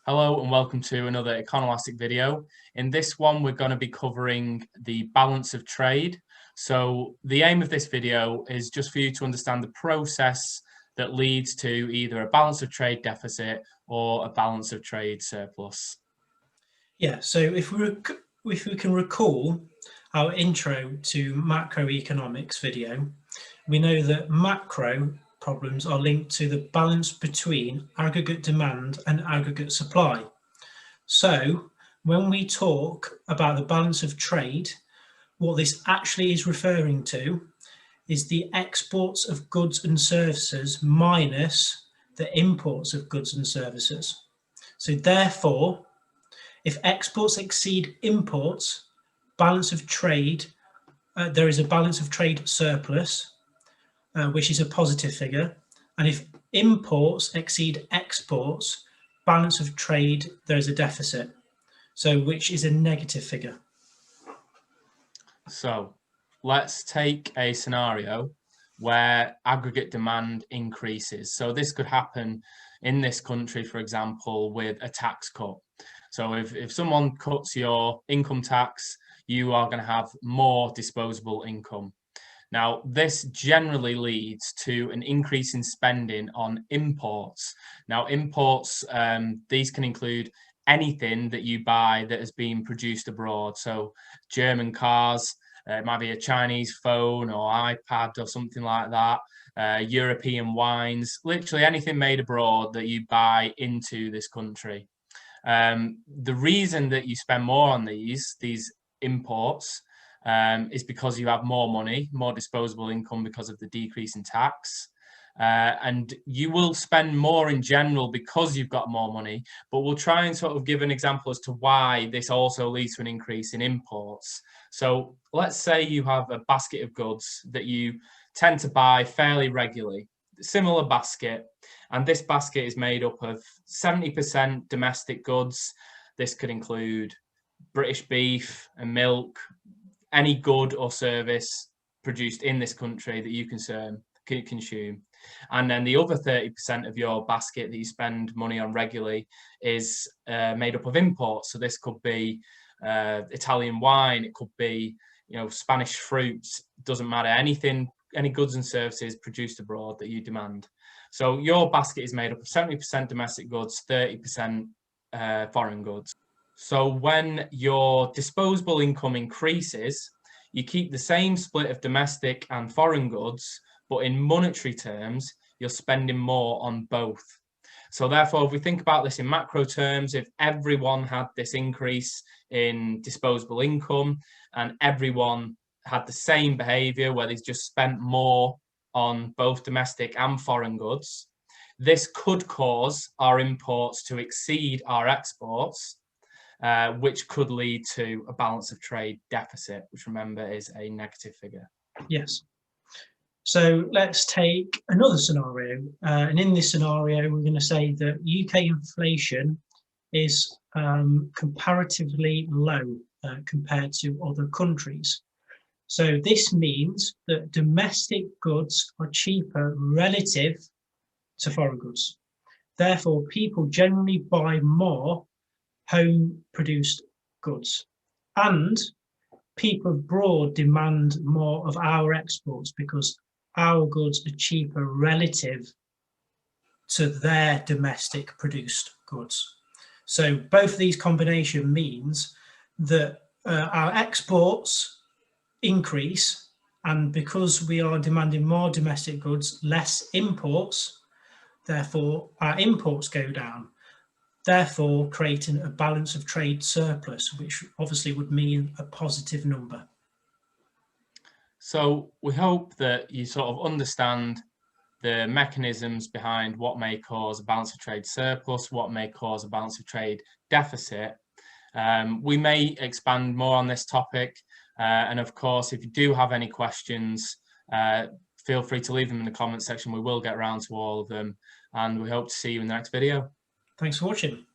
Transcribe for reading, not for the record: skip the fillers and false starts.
Hello and welcome to another Econelastic video. In this one, we're going to be covering the balance of trade. So the aim of this video is just for you to understand the process that leads to either a balance of trade deficit or a balance of trade surplus. Yeah, so if we can recall our intro to macroeconomics video, we know that macro problems are linked to the balance between aggregate demand and aggregate supply. So when we talk about the balance of trade, what this actually is referring to is the exports of goods and services minus the imports of goods and services. So therefore, if exports exceed imports, balance of trade, there is a balance of trade surplus, which is a positive figure. And if imports exceed exports, balance of trade, there is a deficit, so which is a negative figure. So let's take a scenario where aggregate demand increases. So this could happen in this country, for example, with a tax cut. So if someone cuts your income tax, you are going to have more disposable income. Now, this generally leads to an increase in spending on imports. Now, imports, these can include anything that you buy that has been produced abroad. So German cars, it might be a Chinese phone or iPad or something like that. European wines, literally anything made abroad that you buy into this country. The reason that you spend more on these imports is because you have more money, more disposable income because of the decrease in tax. And you will spend more in general because you've got more money, but we'll try and sort of give an example as to why this also leads to an increase in imports. So let's say you have a basket of goods that you tend to buy fairly regularly, similar basket, and this basket is made up of 70% domestic goods. This could include British beef and milk, any good or service produced in this country that you consume. And then the other 30% of your basket that you spend money on regularly is made up of imports. So this could be Italian wine, it could be Spanish fruits, doesn't matter, any goods and services produced abroad that you demand. So your basket is made up of 70% domestic goods, 30% foreign goods. So when your disposable income increases, you keep the same split of domestic and foreign goods, but in monetary terms, you're spending more on both. So therefore, if we think about this in macro terms, if everyone had this increase in disposable income and everyone had the same behavior where they just spent more on both domestic and foreign goods, this could cause our imports to exceed our exports, which could lead to a balance of trade deficit, which remember is a negative figure. Yes. So let's take another scenario. And in this scenario, we're going to say that UK inflation is comparatively low compared to other countries. So this means that domestic goods are cheaper relative to foreign goods. Therefore, people generally buy more home-produced goods. And people abroad demand more of our exports because our goods are cheaper relative to their domestic produced goods. So both of these combination means that our exports increase, and because we are demanding more domestic goods, less imports, therefore our imports go down, therefore creating a balance of trade surplus, which obviously would mean a positive number. So we hope that you sort of understand the mechanisms behind what may cause a balance of trade surplus, what may cause a balance of trade deficit. We may expand more on this topic. And of course, if you do have any questions, feel free to leave them in the comment section. We will get around to all of them. And we hope to see you in the next video. Thanks for watching.